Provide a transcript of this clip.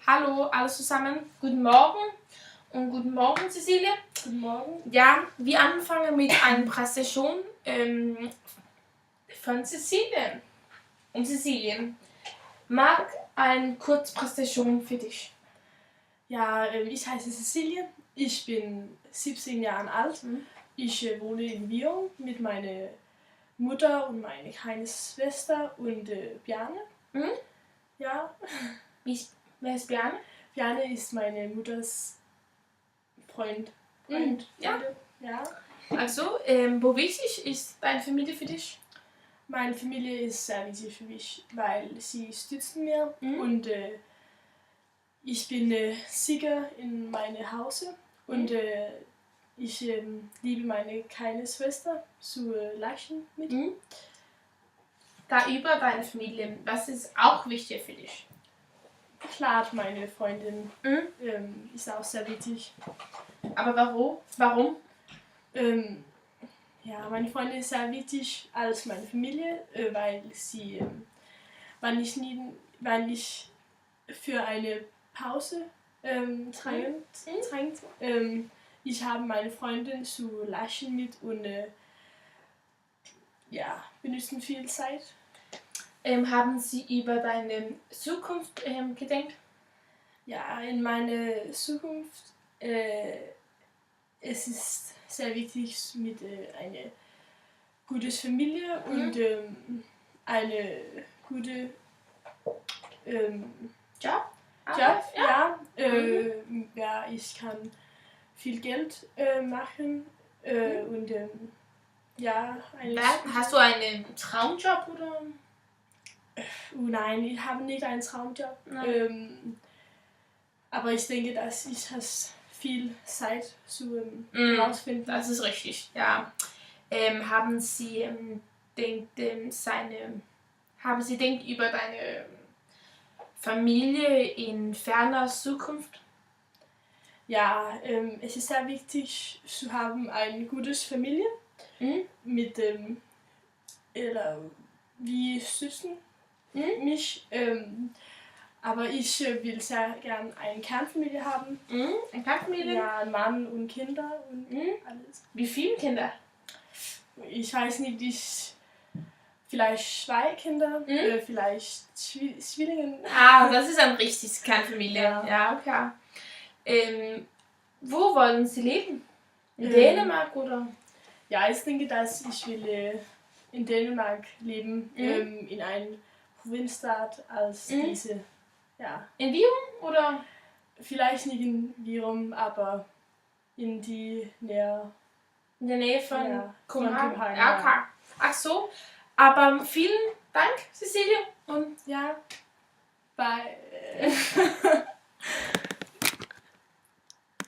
Hallo alle zusammen, guten Morgen und guten Morgen Cecilia. Guten Morgen. Ja, wir anfangen mit einer Präsentation von Cecilia. Und Cecilia, mag eine Kurzpräsentation für dich? Ja, ich heiße Cecilie, ich bin 17 Jahre alt. Ich wohne in Vion mit meiner Mutter und meiner kleinen Schwester und Bjarne. Ja. Wer ist Bjarne? Bjarne ist meine Mutters Freund. Ja. Ja. Also, wo wichtig ist deine Familie für dich? Meine Familie ist sehr wichtig für mich, weil sie stützen mir und ich bin sicher in meinem Hause und ich liebe meine kleine Schwester zu lachen mit. Da über deine Familie, was ist auch wichtig für dich? Klar, meine Freundin ist auch sehr wichtig. Aber warum? Ja, meine Freundin ist sehr wichtig als meine Familie, weil sie, weil ich für eine Pause drängt. Ich habe meine Freundin zu lachen mit und benutzen viel Zeit. Haben Sie über deine Zukunft gedacht? Ja, in meiner Zukunft es ist sehr wichtig mit einer guten Familie und eine gute Job? Ja. Ja, ich kann viel Geld machen und ja. Hast du einen Traumjob oder? Nein, ich habe nicht einen Traumjob. Aber ich denke, dass ich viel Zeit zu herausfinden. Das ist richtig, ja. Haben Sie denkt über deine Familie in ferner Zukunft? Ja, es ist sehr wichtig zu haben eine gute Familie mit wie schützen mich. Aber ich will sehr gern eine Kernfamilie haben. Eine Kernfamilie? Ja, ein Mann und Kinder und alles. Wie viele Kinder? Ich weiß nicht, vielleicht 2 Kinder, vielleicht Zwillinge. Ah, das ist eine richtige Kernfamilie. Ja, okay. Wo wollen Sie leben? In Dänemark oder? Ja, ich denke, dass ich will in Dänemark leben, in einer Provinzstadt als diese. Ja. In Virum oder? Vielleicht nicht in Virum, aber in die Nähe. In der Nähe von Kopenhagen. Ja. Okay. Ach so. Aber vielen Dank, Cecilia. Und ja, bye.